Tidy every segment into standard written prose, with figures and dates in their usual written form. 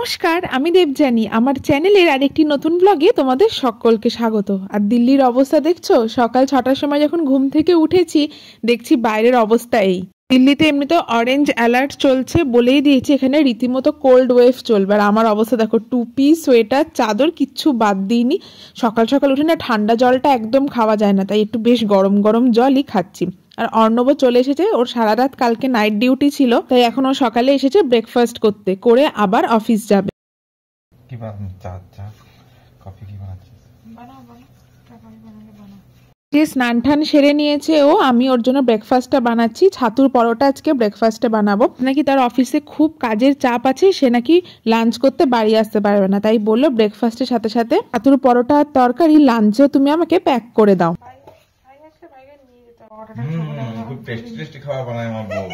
নমস্কার, আমি দেবযানী। আমার চ্যানেলের আরেকটি নতুন ব্লগে তোমাদের সকলকে স্বাগত। আর দিল্লির অবস্থা দেখছো, সকাল 6টার সময় যখন ঘুম থেকে উঠেছি দেখছি বাইরের অবস্থা এই। দিল্লিতে এমনিতে অরেঞ্জ অ্যালার্ট চলছে, বলেই দিয়েছে এখানে রীতিমতো কোল্ড ওয়েভ চলবে। আর আমার অবস্থা দেখো, টুপি, সোয়েটার, চাদর কিচ্ছু বাদ দিইনি। সকাল সকাল উঠে না ঠান্ডা জলটা একদম খাওয়া যায় না, তাই একটু বেশ গরম গরম জলই খাচ্ছি। আর অর্ণবও চলে এসেছে, ওর সারা রাত কালকে নাইট ডিউটি ছিল, তাই এখন ও সকালে এসেছে ব্রেকফাস্ট করতে, করে আবার অফিস যাবে। কি বানাচ্ছিস? চা চা কফি কি বানাচ্ছিস? যে স্নান টান সেরে নিয়েছে ও, আমি ওর জন্য ব্রেকফাস্টটা বানাচ্ছি। ছাতুর পরোটা আজকে ব্রেকফাস্টে বানাবো। নাকি তার অফিসে খুব কাজের চাপ আছে, সে নাকি লাঞ্চ করতে বাড়ি আসতে পারবে না, তাই বললো ব্রেকফাস্টের সাথে সাথে ছাতুর পরোটা আর তরকারি লাঞ্চেও তুমি আমাকে প্যাক করে দাও। খুব টেস্টি টেস্টি খাবার বানায় আমার বউ।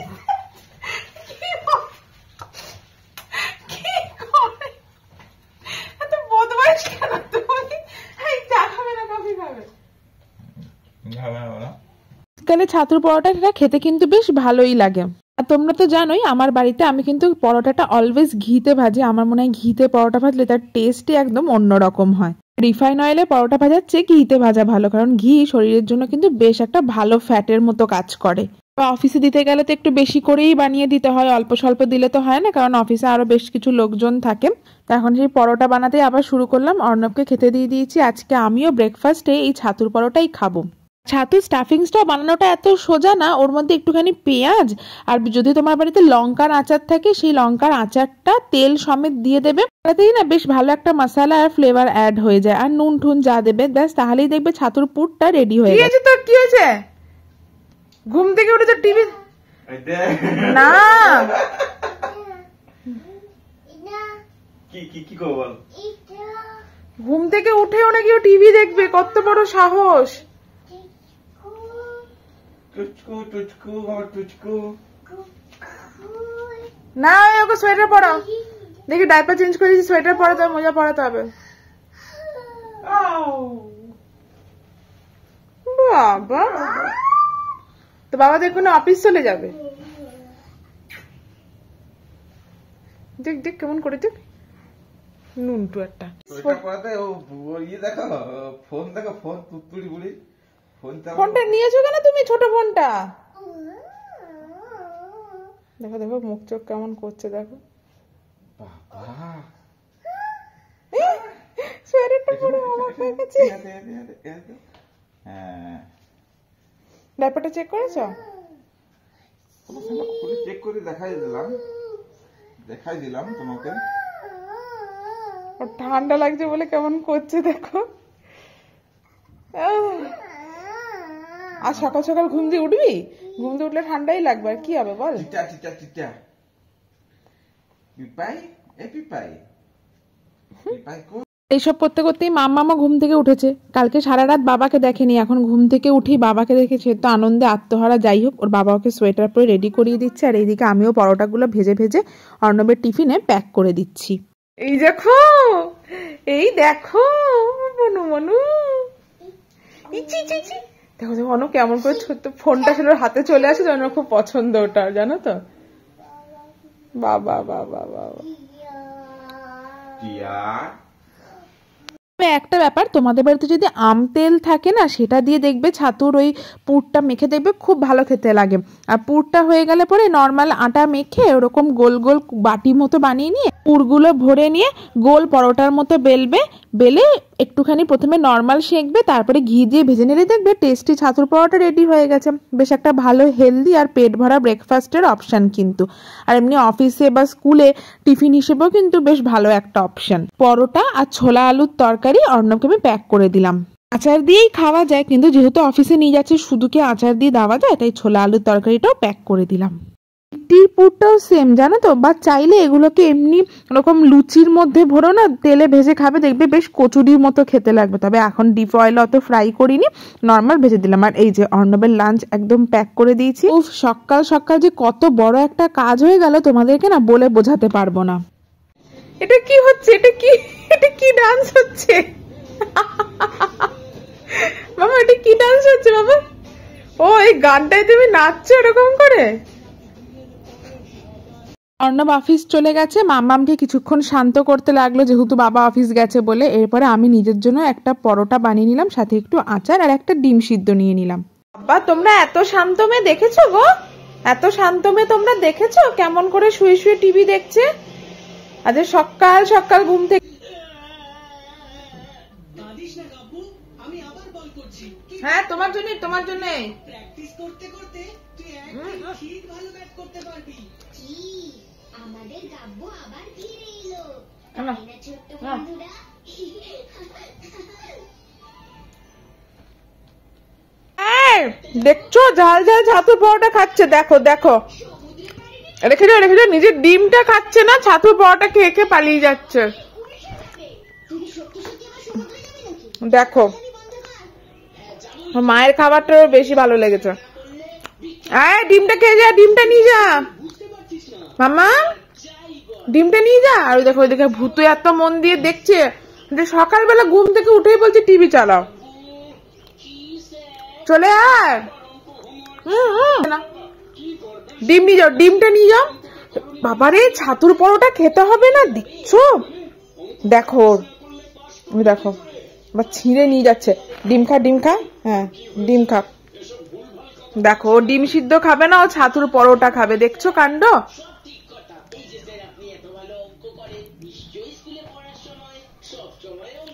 শীতকালে ছাতুর পরোটাটা খেতে কিন্তু বেশ ভালোই লাগে। আর তোমরা তো জানোই আমার বাড়িতে আমি কিন্তু পরোটাটা অলওয়েজ ঘিতে ভাজি। আমার মনে হয় ঘিতে পরোটা ভাজলে তার টেস্টই একদম অন্যরকম হয়। রিফাইন অয়েলে পরোটা ভাজার চেয়ে ঘিতে ভাজা ভালো, কারণ ঘি শরীরের জন্য কিন্তু বেশ একটা ভালো ফ্যাটের মতো কাজ করে। অফিসে দিতে গেলে তো একটু বেশি করেই বানিয়ে দিতে হয়, অল্প স্বল্প দিলে তো হয় না, কারণ অফিসে আরো বেশ কিছু লোকজন থাকে। তো এখন সেই পরোটা বানাতে আবার শুরু করলাম। অর্ণবকে খেতে দিয়ে দিয়েছি। আজকে আমিও ব্রেকফাস্টে এই ছাতুর পরোটাই খাবো। ছাতুর স্টাফিংসটা বানানোটা এত সোজা না, ওর মধ্যে একটুখানি পেঁয়াজ আর যদি তোমার বাড়িতে লঙ্কার আচার থাকে সেই লঙ্কার আচারটা তেল সমেত দিয়ে দেবে, তাতেই না বেশ ভালো একটা মশলা আর ফ্লেভার অ্যাড হয়ে যায়। আর নুন ঠুন যা দেবে ব্যাস, তাহলেই দেখবে ছাতুর পুরটা রেডি হয়ে গেছে। তোর কি হয়েছে? ঘুম থেকে উঠে তো টিভি না, কি করব? ঘুম থেকে উঠেও নাকি ও টিভি দেখবে, কত বড় সাহস! না ওকে সোয়েটার পরাও, দেখি ডাইপার চেঞ্জ করে দিয়েছি, সোয়েটার পরাতে হবে, মোজা পরাতে হবে। বাবা, তো বাবা দেখুন অফিস চলে যাবে। দেখ দেখ কেমন করে, দেখ নুনটু একটা। ফোনটা নিয়েছো কেন তুমি, ছোট ফোনটা? দেখো দেখো মুখ চোখ কেমন করছে, দেখো। ডাইপারটা চেক করেছো? চেক করে দেখাই দিলাম তোমাকে। ঠান্ডা লাগছে বলে কেমন করছে দেখো। আর সকাল সকাল ঘুম দিয়ে উঠবি, ঘুম দিয়ে উঠলে ঠান্ডাই লাগবে, আর কি হবে বল। এইসব করতে করতেই মাম্মা ঘুম থেকে উঠেছে। কালকে সারা রাত বাবাকে দেখেনি, এখন ঘুম থেকে উঠি বাবাকে দেখেছে, তো আনন্দে আত্মহারা। যাই হোক, ওর বাবা ওকে সোয়েটার পরে রেডি করিয়ে দিচ্ছে, আর এইদিকে আমিও পরোটাগুলো ভেজে ভেজে অর্ণবের টিফিনে প্যাক করে দিচ্ছি। এই দেখো, এই দেখো মনু মনু, ইচি চিচি, দেখো দেখো অনু কেমন করে ছোট্ট ফোনটা ছিল হাতে চলে আসে, যেন খুব পছন্দ ওটা, জানো তো। বাবা বাবা বাবা, একটা ব্যাপার, তোমাদের বাড়িতে যদি আম তেল থাকে না, সেটা দিয়ে দেখবে ছাতুর ওই পুরটা মেখে দেখবে খুব ভালো খেতে লাগে। আর পুরটা হয়ে গেলে পরে নর্মাল আটা মেখে ওরকম গোল গোল বাটি মতো বানিয়ে নিয়ে পুরগুলো ভরে নিয়ে গোল পরোটার মতো বেলবে, বেলে একটুখানি প্রথমে নর্মাল সেঁকবে, তারপরে ঘি দিয়ে ভেজে নিলে দেখবে টেস্টি ছাতুর পরোটা রেডি হয়ে গেছে। বেশ একটা ভালো হেলদি আর পেট ভরা ব্রেকফাস্টের অপশন কিন্তু। আর এমনি অফিসে বা স্কুলে টিফিন হিসেবেও কিন্তু বেশ ভালো একটা অপশন। পরোটা আর ছোলা আলুর তরকারি অর্ণবকে আমি প্যাক করে দিলাম। আচার দিয়েই খাওয়া যায়, কিন্তু যেহেতু অফিসে নিয়ে যাচ্ছে শুধু কি আচার দিয়ে দেওয়া যায়, তাই ছোলা আলুর তরকারিটাও প্যাক করে দিলাম। লিট্টির পুরটাও সেম, জানো তো। বা চাইলে এগুলোকে এমনি ওরকম লুচির মধ্যে ভরো না, তেলে ভেজে খাবে, দেখবে বেশ কচুরির মতো খেতে লাগবে। তবে এখন ডিপ অয়েল অত ফ্রাই করিনি, নর্মাল ভেজে দিলাম। আর এই যে অর্ণবের লাঞ্চ একদম প্যাক করে দিয়েছি। উফ, সকাল সকাল যে কত বড় একটা কাজ হয়ে গেল তোমাদেরকে না বলে বোঝাতে পারবো না। এটা কি হচ্ছে, এটা কি ডান্স হচ্ছে বাবা, এটা কি ডান্স হচ্ছে বাবা? ও এই গানটায় তুমি নাচছো এরকম করে? অর্ণব অফিস চলে গেছে, মাম্মামকে কিছুক্ষণ শান্ত করতে লাগলো যেহেতু বাবা অফিস গেছে বলে। এরপরে আমি নিজের জন্য একটা পরোটা বানিয়ে নিলাম, সাথে একটু আচার আর একটা ডিম সিদ্ধ নিয়ে নিলাম। বাবা তোমরা এত শান্ত মেয়ে দেখেছো গো? এত শান্ত মেয়ে তোমরা দেখেছো কেমন করে শুয়ে শুয়ে টিভি দেখছে? আজ সকাল সকাল ঘুম থেকে। হ্যাঁ তোমার জন্য তোমার জন্য প্র্যাকটিস করতে করতে তুই একদম ঠিক ভালো ব্যাট করতে পারবি। জি আমাদের গাব্বু আবার ফিরে এলো। না ছোট্ট বন্ধুরা দেখছো ঝাল ঝাল ছাতুর পরোটা খাচ্ছে, দেখো দেখো রেখে দাও রেখে দাও, নিজের ডিমটা খাচ্ছে না, ছাতুর পরোটা খেয়ে খেয়ে পালিয়ে যাচ্ছে। দেখো মায়ের খাবারটা বেশি ভালো লেগেছে। ডিমটা খেয়ে যা, ডিমটা নিয়ে যা মামা, ডিমটা নিয়ে যা। আর দেখো ওইদিকে ভূতু এত মন দিয়ে দেখছে যে সকালবেলা ঘুম থেকে উঠেই বলছে টিভি চালাও। চলে আয়, ডিম নিয়ে যাও, ডিমটা নিয়ে যাও। বাবারে ছাতুর পরোটা খেতে হবে না দেখছো, দেখো দেখো ছিঁড়ে নিয়ে যাচ্ছে। ডিম খা ডিম খা, হ্যাঁ ডিম খা। দেখো ডিম সিদ্ধ খাবে না, ও ছাতুর পরোটা খাবে, দেখছো কাণ্ড।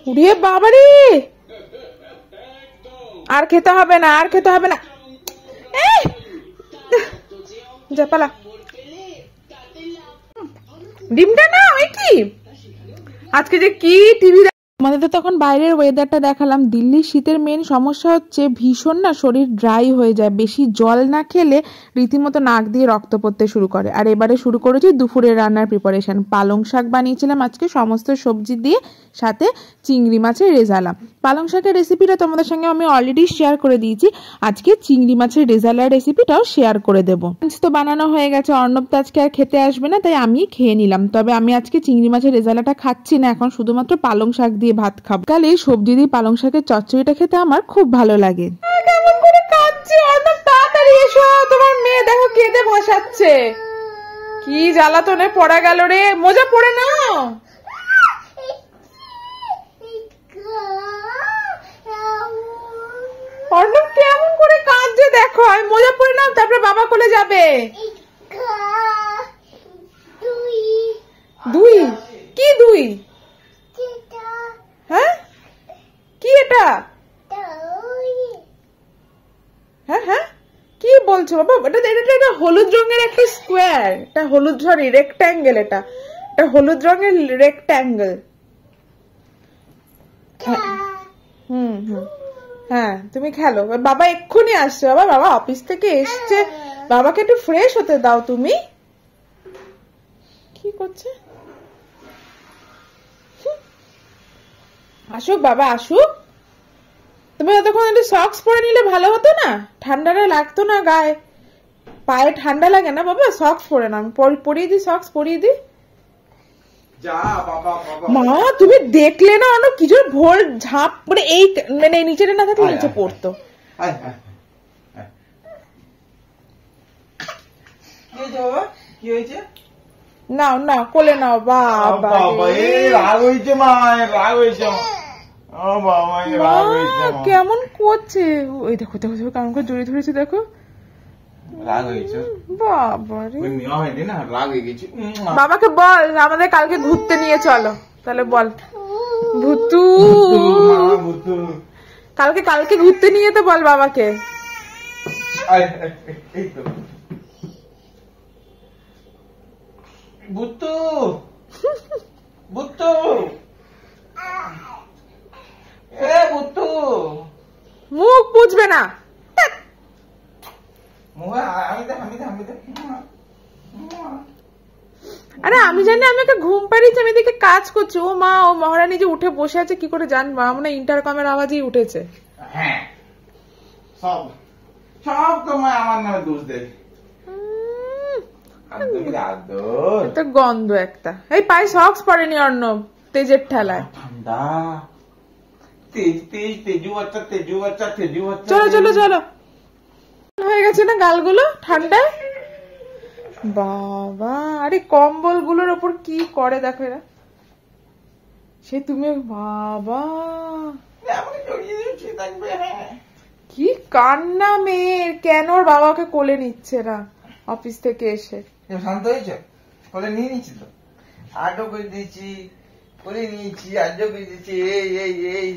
উড়িয়ে বাবারে আর খেতে হবে না, আর খেতে হবে না, যা পালা। ডিমটা না ওই কি আজকে যে কি টিভি। আমাদের তো তখন বাইরের ওয়েদারটা দেখালাম। দিল্লির শীতের মেন সমস্যা হচ্ছে ভীষণ না শরীর ড্রাই হয়ে যায়, বেশি জল না খেলে রীতিমতো নাক দিয়ে রক্ত পড়তে শুরু করে। আর এবারে শুরু করেছি দুপুরের রান্নার প্রিপারেশন। পালং শাক বানিয়েছিলাম আজকে সমস্ত সবজি দিয়ে, সাথে চিংড়ি মাছের রেজালা। পালং শাকের রেসিপিটা তোমাদের সঙ্গে আমি অলরেডি শেয়ার করে দিয়েছি, আজকে চিংড়ি মাছের রেজালার রেসিপিটাও শেয়ার করে দেবো। তো বানানো হয়ে গেছে, অর্ণব তো আজকে আর খেতে আসবে না তাই আমি খেয়ে নিলাম। তবে আমি আজকে চিংড়ি মাছের রেজালাটা খাচ্ছি না, এখন শুধুমাত্র পালং শাক দিয়ে ভাত খাবো। কালে সবজি দিয়ে পালং শাকের চচ্চড়িটা খেতে আমার খুব ভালো লাগে। কেমন করে কাঁদছে অর্ণব, তাড়াতাড়ি এসো, তোমার মেয়ে দেখো কেঁদে ভাসাচ্ছে। কি জ্বালাতনে পড়া গেল রে, মোজা পড়ে নাও। অর্ণব কেমন করে কাঁদছে দেখো, আমি মোজা পরে নাও তারপরে বাবা কোলে যাবে। দুই কি দুই, হ্যাঁ কি এটা, হ্যাঁ হ্যাঁ কি বলছো বাবা? এটা হলুদ রঙের একটা স্কোয়ার, এটা হলুদ সরি রেক্ট্যাঙ্গেল, এটা হলুদ রঙের রেক্ট্যাঙ্গেল। হুম হুম হ্যাঁ তুমি খেলো, বাবা এক্ষুনি আসছে। বাবা অফিস থেকে এসছে, বাবাকে একটু ফ্রেশ হতে দাও। তুমি কি করছে? আসুক বাবা আসুক, তুমি এতক্ষণ একটু সক্স পরে নিলে ভালো হতো না, ঠান্ডাটা লাগতো না গায়ে, পায়ে ঠান্ডা লাগে না বাবা, সক্স পরে না। আমি পরিয়ে দিই, সক্স পরিয়ে দিই। মা তুমি দেখলে না অন্য কিছু ভোর ঝাঁপ করে এই মানে নিচেটা না থাকলে নিচে পড়তো। কি হয়েছে? নাও নাও কোলে নাও। বাবা রাগ হয়েছে মা, রাগ হয়েছে কেমন করছে, ওই দেখো দেখো কেমন করে জড়িয়ে ধরেছে, দেখো রাগ হয়েছে। বাবারে না রাগ হয়ে গেছে। বাবাকে বল আমাদের কালকে ঘুরতে নিয়ে চলো, তাহলে বল ভুতু কালকে ঘুরতে নিয়ে তো বল বাবাকে। ভুতু ভুতু ভুতু মুখ বুঝবে না। আরে আমি জানি আমি একটা ঘুম পাড়িয়েছি, আমি এদিকে কাজ করছি। ও মা, ও মহারানী যে উঠে বসে আছে কি করে জানবো? মনে ইন্টারকমের আওয়াজই উঠেছে। হ্যাঁ সব সব তোমায় আমার নামে দোষ দেয়। গন্ধ একটা। এই পায়ে সক্স পরেনি অর্ণব, তেজের ঠেলায়। ঠান্ডা তেজু বাচ্চা। চলো চলো চলো, হয়ে গেছে না গালগুলো ঠান্ডায়। বাবা, আরে কম্বল গুলোর ওপর কি করে দেখো এরা। সে তুমি বাবা, কি কান্না মেয়ের। কেন ওর বাবাকে কোলে নিচ্ছে না অফিস থেকে এসে? শান্ত হয়েছে? কোলে নিয়ে নিচ্ছি তো, আটও করে দিয়েছি, কোলে নিয়েছি, আজও করে দিয়েছি। এই এই এই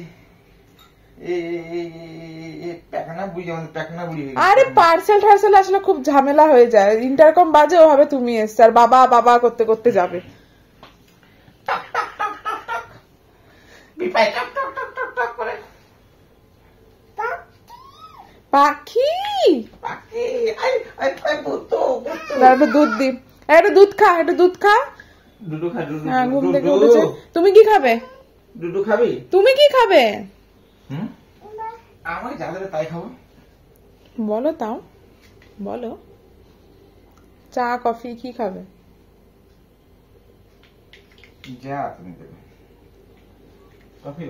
আরে পার্সেল টার্সেল আসলে খুব ঝামেলা হয়ে যায়। ইন্টারকম বাজে, ওভাবে তুমি এসছে আর বাবা বাবা করতে করতে যাবে। পাখি একটু দুধ দি, একটু দুধ খা, একটু দুধ খা। হ্যাঁ, ঘুম থেকে উঠেছে। তুমি কি খাবে? দুধু খাবি? তুমি কি খাবে? আমি যা দেবে তাই খাবো। বলো তাও, বলো। চা কফি কি খাবে? যা তুমি দেবে। কফি?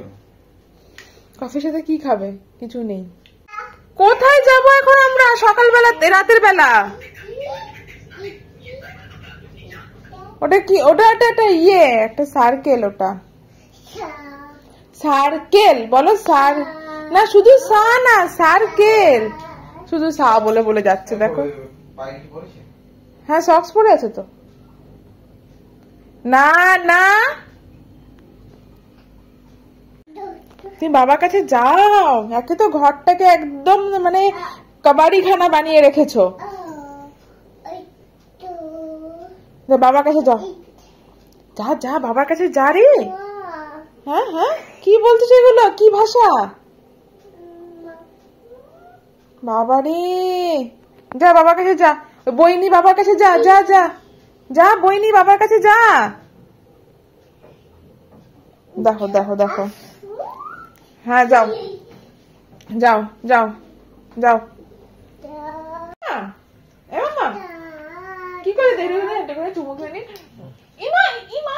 কফির সাথে কি খাবে? কিছু নেই। কোথায় যাবো এখন আমরা সকালবেলা, রাতের বেলা? ওটা কি? ওটা একটা ইয়ে, একটা সার্কেল। ওটা সার্কেল বলো। সার না, শুধু সা না, সার্কেল। শুধু সা বলে বলে যাচ্ছে দেখো। হ্যাঁ, সক্স পরে আছে তো। না না, তুমি বাবার কাছে যাও। একে তো ঘরটাকে একদম মানে কাবাড়িখানা বানিয়ে রেখেছো। বাবার কাছে যাও, যা যা, বাবার কাছে যা রে। হ্যাঁ হ্যাঁ, কি বলছিস এগুলো? কি ভাষা? বাবা রে, যা বাবার কাছে যা। বই নি বাবার কাছে যা, যা যা যা, বই নি বাবার কাছে যা। দেখো দেখো দেখো। হ্যাঁ, যাও যাও যাও যাও। কি করে দেরি হয়ে এটা করে চুমুক দেনি? ইমা ইমা,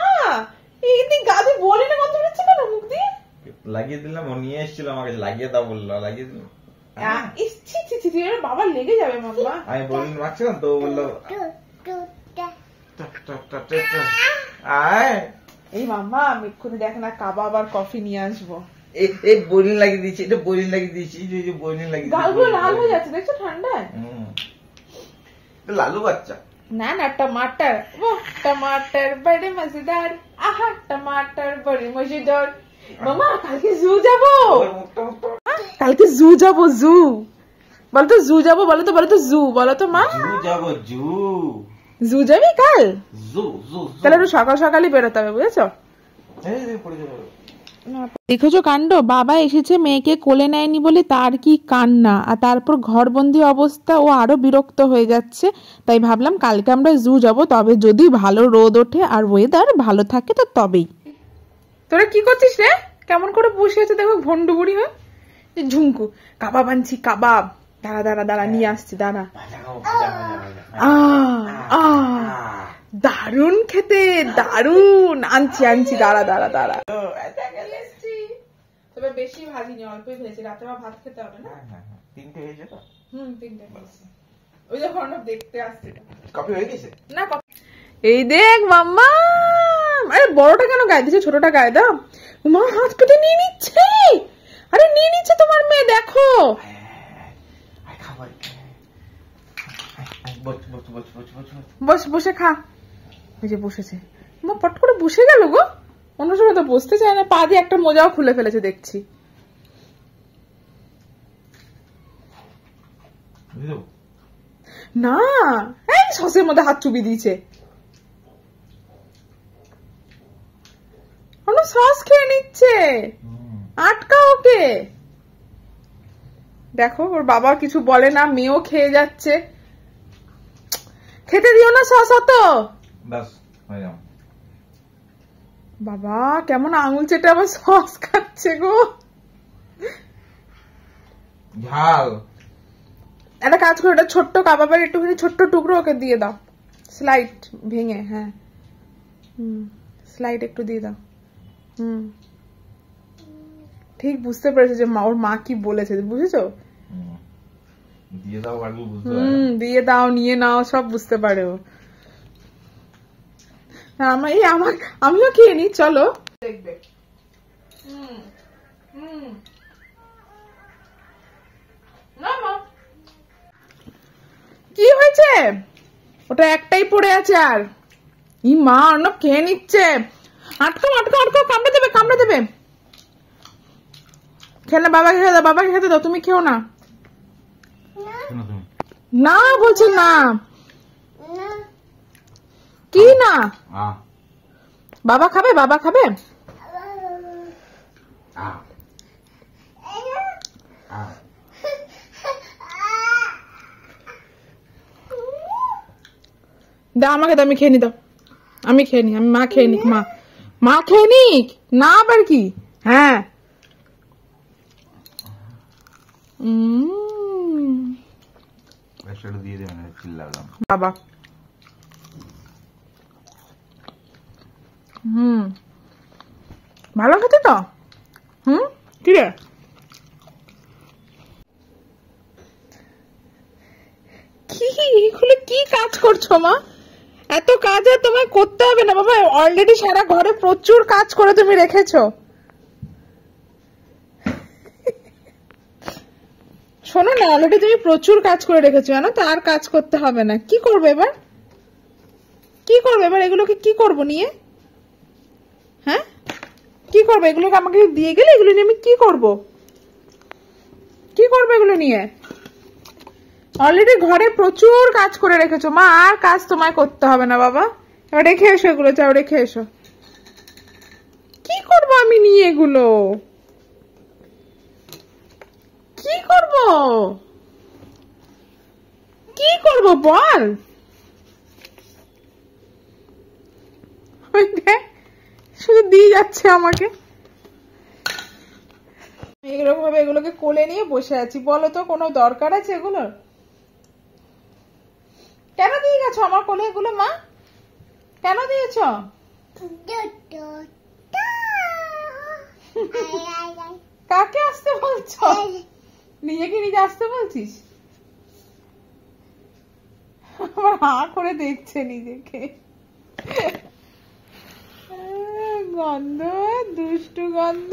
এই দিন গাছে বলে না কত হচ্ছে কেন মুখ দিয়ে? লাগিয়ে দিলাম, ও নিয়ে এসেছিল আমাকে, লাগিয়ে দাও বললো, লাগিয়ে দিলাম। বাবা লেগে যাবে মাম্মা। আমি বলিনি মারছিলাম তো, বললো এই মাম্মা, আমি এক্ষুনি দেখ না কাবাব আর কফি নিয়ে আসবো। এই বলিন লাগিয়ে দিয়েছি, এটা বলিন লাগিয়ে দিয়েছি, বলিন লাগিয়ে গালগুলো লাল হয়ে যাচ্ছে দেখছো ঠান্ডায়। লালু বাচ্চা না না, टमाटर, टमाटर बड़े मजेदार, आहा टमाटर बड़े मजेदार। মামা কালকে জু যাবো, কালকে জু যাবো। জু বলো তো, জু যাবো বলো তো, বলো তো জু বলো তো মা। জু যাবো, জু জু যাবি কাল? জু জু তাহলে একটু সকাল সকালই বেরোতে হবে, বুঝেছো? দেখেছো কাণ্ড, বাবা এসেছে মেয়েকে কোলে নেয়নি বলে তার কি কান্না, আর তারপর ঘরবন্দি অবস্থা, ও আরো বিরক্ত হয়ে যাচ্ছে। তাই ভাবলাম কালকে আমরা জু যাব, তবে যদি ভালো রোদ ওঠে আর ওয়েদার ভালো থাকে তো তবেই। তোরা কি করছিস রে? কেমন করে বসে আছে দেখো, ভন্ডু বুড়ি হয়। ঝুমকু কাবাব আনছি, কাবাব। দাঁড়া দাঁড়া দাঁড়া, নিয়ে আসছি, দাঁড়া। দারুন খেতে, দারুন। আনছি আনছি, দাঁড়া দাঁড়া দাঁড়া। তবে বেশি ভাজিনি, অল্পই ভেজেছি, রাতে ভাত খেতে হবে না। তিনটে হয়েছে তো? 3টে হয়েছে। ওই যে ফোনটা দেখতে আসছে। কফি হয়ে গেছে না? এই দেখ মাম্মা, আরে বড়টা কেন গায়ে দিচ্ছে, ছোটটা গায়ে দাও। মা হাত কেটে নিয়ে নিচ্ছে। আরে নিয়ে নিচ্ছে তোমার মেয়ে, দেখো। বস, বসে খা। ওই যে বসেছে, মা পট করে বসে গেল গো। অন্য সময় তো বসতে চায় না, পা দিয়ে একটা মোজাও খুলে ফেলেছে দেখছি। না, এই সসের মধ্যে হাত চুবি দিয়েছে। সস খেয়ে নিচ্ছে, আটকা ওকে। দেখো, ওর বাবা কিছু বলে না, মেয়েও খেয়ে যাচ্ছে। খেতে দিও না সস অত। বাবা কেমন আঙুল চেটে আবার সস খাচ্ছে গো। ঝাল। একটা কাজ করো, ওটা ছোট্ট কাবাবের একটুখানি ছোট্ট টুকরো ওকে দিয়ে দাও, স্লাইড ভেঙে। হ্যাঁ, স্লাইড একটু দিয়ে দাও। ঠিক বুঝতে পেরেছে যে ওর মা কি বলেছে, বুঝেছো? দিয়ে দাও, দিয়ে দাও, নিয়ে নাও, সব বুঝতে পারে ও। আমিও খেয়ে নি, চলো দেখবে। কি হয়েছে? ওটা একটাই পড়ে আছে। আর ই মা, অর্ণব খেয়ে নিচ্ছে। আটকাও আটকাও আটকাও, কামড়ে দেবে কামড়ে দেবে। খেলে বাবাকে খেতে দাও, বাবাকে খেতে দাও, তুমি খেও না। না বলছে না। কি না? বাবা খাবে, বাবা খাবে। দাও আমাকে, দাও, আমি খেয়ে নি, দাও আমি খেয়ে নি, আমি মা খেয়ে নিক, মা খেয়ে নিক না, আবার কি? হ্যাঁ বাবা। ভালো খেতে তো। কি রে? কি এগুলো কি কাজ করছো মা? এত কাজ আর তোমায় করতে হবে না বাবা, অলরেডি সারা ঘরে প্রচুর কাজ করে তুমি রেখেছো। শোনো না, অলরেডি তুমি প্রচুর কাজ করে রেখেছো, জানো তো, আর কাজ করতে হবে না। কি করবে এবার? কি করবে এবার? এগুলোকে কি করবো নিয়ে? হ্যাঁ কি করবে? এগুলোকে আমাকে দিয়ে গেলে এগুলো নিয়ে আমি কি করব? কি করবে এগুলো নিয়ে? অলরেডি ঘরে প্রচুর কাজ করে রেখেছো মা, আর কাজ তোমায় করতে হবে না বাবা। এবার রেখে এসো এগুলো, চাও রেখে এসো। কি করবো আমি নিয়ে এগুলো? কি করব? কি করব বল? শুধু দিয়ে যাচ্ছে আমাকে। এরকম ভাবে এগুলোকে কোলে নিয়ে বসে আছি, বলো তো কোনো দরকার আছে এগুলোর? কেন দিয়ে গেছো আমার কোলে এগুলো মা? কেন দিয়েছ? কাকে আসতে বলছো? নিজেকে নিজে আসতে বলছিস? আমার হাঁ করে দেখছে নিজেকে। গন্ধ, দুষ্টু গন্ধ।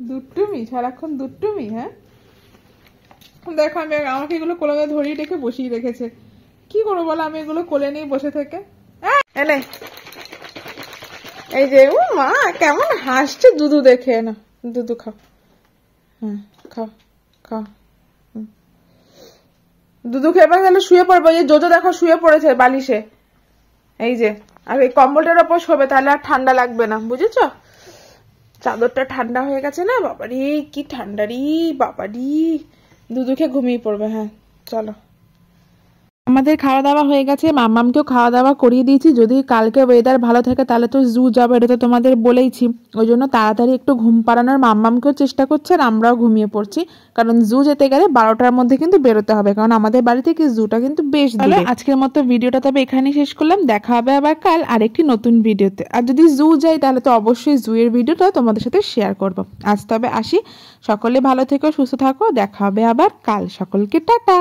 দুষ্টুমি, সারাক্ষণ দুষ্টুমি। হ্যাঁ দেখো, আমাকে এগুলো কোলে ধরিয়ে রেখে বসিয়ে রেখেছে। কি করবো বলো আমি এগুলো কোলে নিয়ে বসে থেকে? এনে এই যে, ও মা কেমন হাসছে দুধু দেখে। না দুধু খাও। হ্যাঁ খাও খাও। দুধু খেয়ে গেলে শুয়ে পড়বে। এই জোজো দেখো শুয়ে পড়েছে বালিশে, এই যে। আর এই কম্বলটার ওপর শোবে, তাহলে আর ঠান্ডা লাগবে না, বুঝেছো? চাদরটা ঠান্ডা হয়ে গেছে না বাবারি, কি ঠান্ডারি বাবারি। দুধুকে ঘুমিয়ে পড়বে। হ্যাঁ চলো। আমাদের খাওয়া দাওয়া হয়ে গেছে, মাম্মামকেও খাওয়া দাওয়া করিয়ে দিয়েছি। যদি কালকে ওয়েদার ভালো থাকে তাহলে তো জু যাবো, এটা তো তোমাদের বলেইছি। ওই জন্য তাড়াতাড়ি একটু ঘুম পাড়ানোর মাম্মামকেও চেষ্টা করছে, আর আমরাও ঘুমিয়ে পড়ছি। কারণ জু যেতে গেলে 12টার মধ্যে কিন্তু বেরোতে হবে, কারণ আমাদের বাড়ি থেকে জুটা কিন্তু বেশ দূরে। আজকের মতো ভিডিওটা তবে এখানেই শেষ করলাম। দেখা হবে আবার কাল আরেকটি নতুন ভিডিওতে। আর যদি জু যাই তাহলে তো অবশ্যই জু এর ভিডিওটা তোমাদের সাথে শেয়ার করব। আজ তবে আসি, সকলে ভালো থেকো, সুস্থ থাকো, দেখা হবে আবার কাল। সকলকে টাটা।